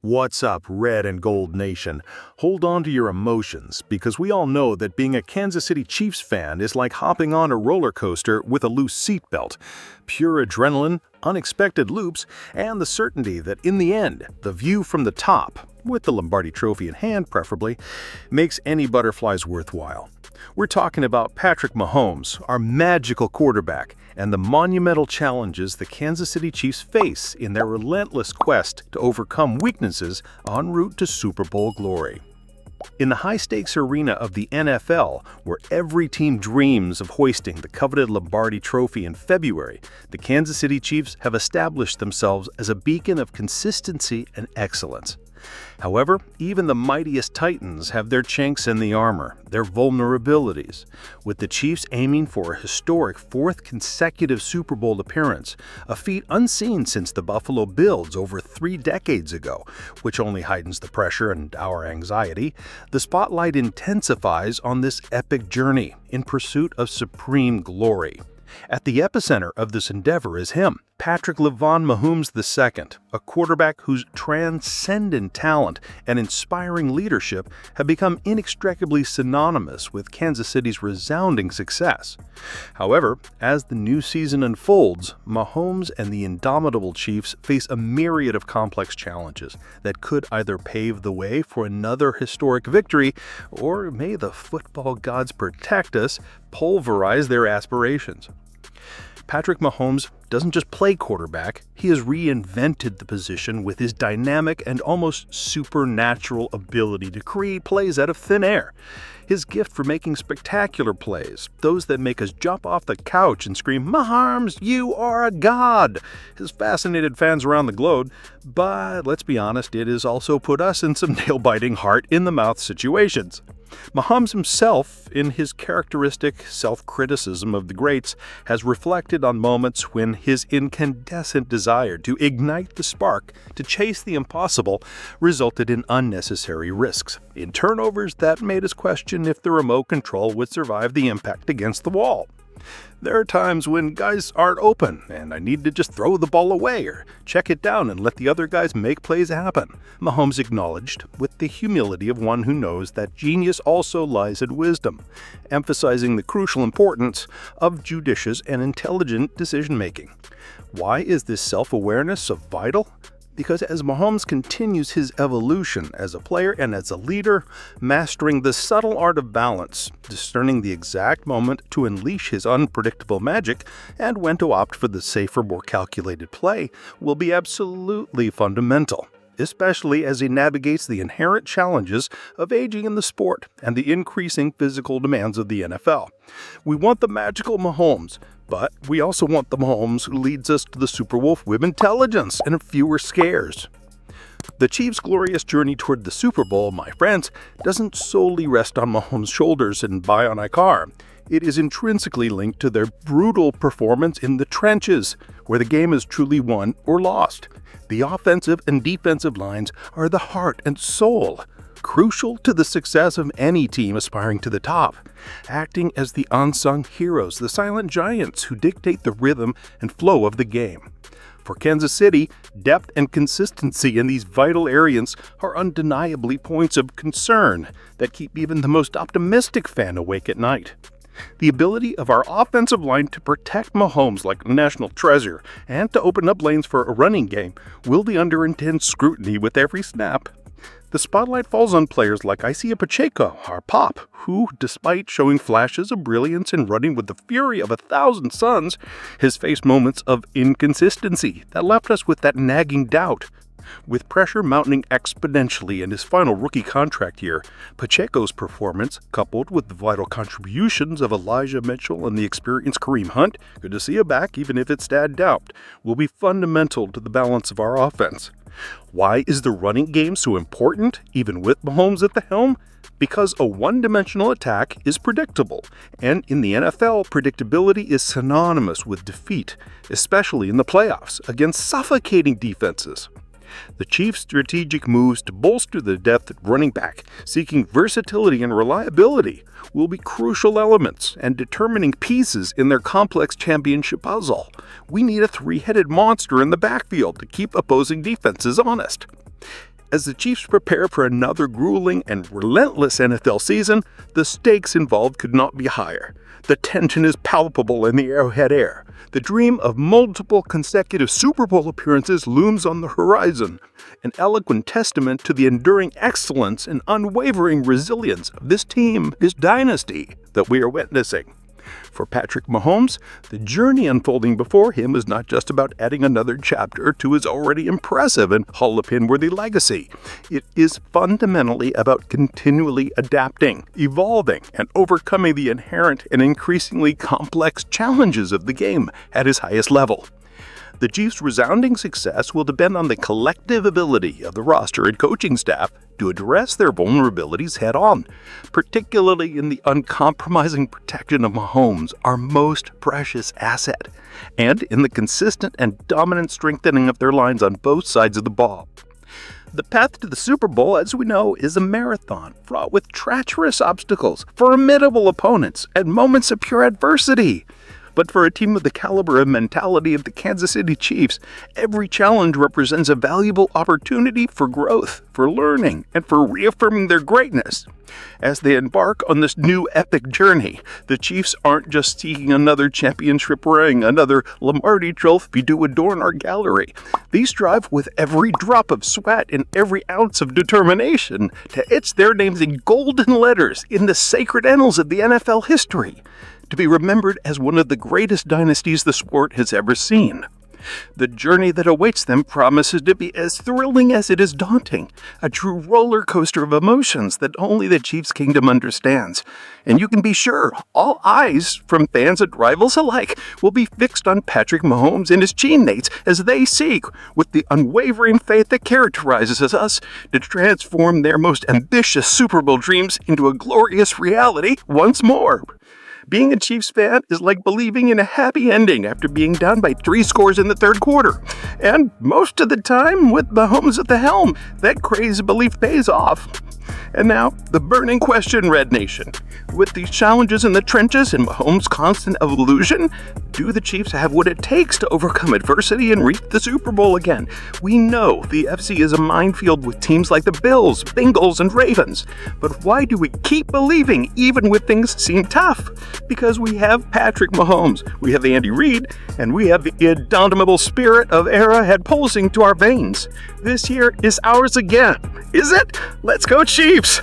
What's up, Red and Gold Nation? Hold on to your emotions, because we all know that being a Kansas City Chiefs fan is like hopping on a roller coaster with a loose seatbelt. Pure adrenaline, unexpected loops, and the certainty that in the end, the view from the top, with the Lombardi trophy in hand preferably, makes any butterflies worthwhile. We're talking about Patrick Mahomes, our magical quarterback, and the monumental challenges the Kansas City Chiefs face in their relentless quest to overcome weaknesses en route to Super Bowl glory. In the high-stakes arena of the NFL, where every team dreams of hoisting the coveted Lombardi trophy in February, the Kansas City Chiefs have established themselves as a beacon of consistency and excellence. However, even the mightiest titans have their chinks in the armor, their vulnerabilities. With the Chiefs aiming for a historic fourth consecutive Super Bowl appearance, a feat unseen since the Buffalo Bills over 3 decades ago, which only heightens the pressure and our anxiety, the spotlight intensifies on this epic journey in pursuit of supreme glory. At the epicenter of this endeavor is him, Patrick Mahomes II, a quarterback whose transcendent talent and inspiring leadership have become inextricably synonymous with Kansas City's resounding success. However, as the new season unfolds, Mahomes and the indomitable Chiefs face a myriad of complex challenges that could either pave the way for another historic victory, or, may the football gods protect us, pulverize their aspirations. Patrick Mahomes doesn't just play quarterback, he has reinvented the position with his dynamic and almost supernatural ability to create plays out of thin air. His gift for making spectacular plays, those that make us jump off the couch and scream, "Mahomes, you are a god!" has fascinated fans around the globe, but let's be honest, it has also put us in some nail-biting, heart-in-the-mouth situations. Mahomes himself, in his characteristic self-criticism of the greats, has reflected on moments when his incandescent desire to ignite the spark to chase the impossible resulted in unnecessary risks, in turnovers that made us question if the remote control would survive the impact against the wall. There are times when guys aren't open and I need to just throw the ball away or check it down and let the other guys make plays happen. Mahomes acknowledged, with the humility of one who knows that genius also lies in wisdom, emphasizing the crucial importance of judicious and intelligent decision-making. Why is this self-awareness so vital? Because as Mahomes continues his evolution as a player and as a leader, mastering the subtle art of balance, discerning the exact moment to unleash his unpredictable magic, and when to opt for the safer, more calculated play, will be absolutely fundamental, especially as he navigates the inherent challenges of aging in the sport and the increasing physical demands of the NFL. We want the magical Mahomes, but we also want the Mahomes who leads us to the Super Bowl with intelligence and fewer scares. The Chiefs' glorious journey toward the Super Bowl, my friends, doesn't solely rest on Mahomes' shoulders and bionic arm. It is intrinsically linked to their brutal performance in the trenches, where the game is truly won or lost. The offensive and defensive lines are the heart and soul, crucial to the success of any team aspiring to the top, acting as the unsung heroes, the silent giants who dictate the rhythm and flow of the game. For Kansas City, depth and consistency in these vital areas are undeniably points of concern that keep even the most optimistic fan awake at night. The ability of our offensive line to protect Mahomes like a national treasure and to open up lanes for a running game will be under intense scrutiny with every snap. The spotlight falls on players like Isiah Pacheco, our Pop, who, despite showing flashes of brilliance and running with the fury of 1,000 suns, has faced moments of inconsistency that left us with that nagging doubt. With pressure mounting exponentially in his final rookie contract year, Pacheco's performance, coupled with the vital contributions of Elijah Mitchell and the experienced Kareem Hunt, good to see you back even if it's stabbed out, will be fundamental to the balance of our offense. Why is the running game so important, even with Mahomes at the helm? Because a one-dimensional attack is predictable, and in the NFL, predictability is synonymous with defeat, especially in the playoffs, against suffocating defenses. The Chiefs' strategic moves to bolster the depth at running back, seeking versatility and reliability, will be crucial elements and determining pieces in their complex championship puzzle. We need a three-headed monster in the backfield to keep opposing defenses honest. As the Chiefs prepare for another grueling and relentless NFL season, the stakes involved could not be higher. The tension is palpable in the Arrowhead air. The dream of multiple consecutive Super Bowl appearances looms on the horizon, an eloquent testament to the enduring excellence and unwavering resilience of this team, this dynasty that we are witnessing. For Patrick Mahomes, the journey unfolding before him is not just about adding another chapter to his already impressive and Hall of Fame-worthy legacy. It is fundamentally about continually adapting, evolving, and overcoming the inherent and increasingly complex challenges of the game at his highest level. The Chiefs' resounding success will depend on the collective ability of the roster and coaching staff to address their vulnerabilities head-on, particularly in the uncompromising protection of Mahomes, our most precious asset, and in the consistent and dominant strengthening of their lines on both sides of the ball. The path to the Super Bowl, as we know, is a marathon fraught with treacherous obstacles, formidable opponents, and moments of pure adversity. But for a team of the caliber and mentality of the Kansas City Chiefs, every challenge represents a valuable opportunity for growth, for learning, and for reaffirming their greatness. As they embark on this new epic journey, the Chiefs aren't just seeking another championship ring, another Lombardi trophy to adorn our gallery. They strive with every drop of sweat and every ounce of determination to etch their names in golden letters in the sacred annals of the NFL history, to be remembered as one of the greatest dynasties the sport has ever seen. The journey that awaits them promises to be as thrilling as it is daunting, a true roller coaster of emotions that only the Chiefs Kingdom understands. And you can be sure all eyes from fans and rivals alike will be fixed on Patrick Mahomes and his teammates as they seek, with the unwavering faith that characterizes us, to transform their most ambitious Super Bowl dreams into a glorious reality once more. Being a Chiefs fan is like believing in a happy ending after being down by 3 scores in the third quarter. And most of the time, with Mahomes at the helm, that crazy belief pays off. And now, the burning question, Red Nation. With these challenges in the trenches and Mahomes' constant evolution, do the Chiefs have what it takes to overcome adversity and reach the Super Bowl again? We know the FC is a minefield with teams like the Bills, Bengals, and Ravens. But why do we keep believing even when things seem tough? Because we have Patrick Mahomes, we have Andy Reid, and we have the indomitable spirit of Arrowhead pulsing to our veins. This year is ours again. Is it? Let's go Chiefs!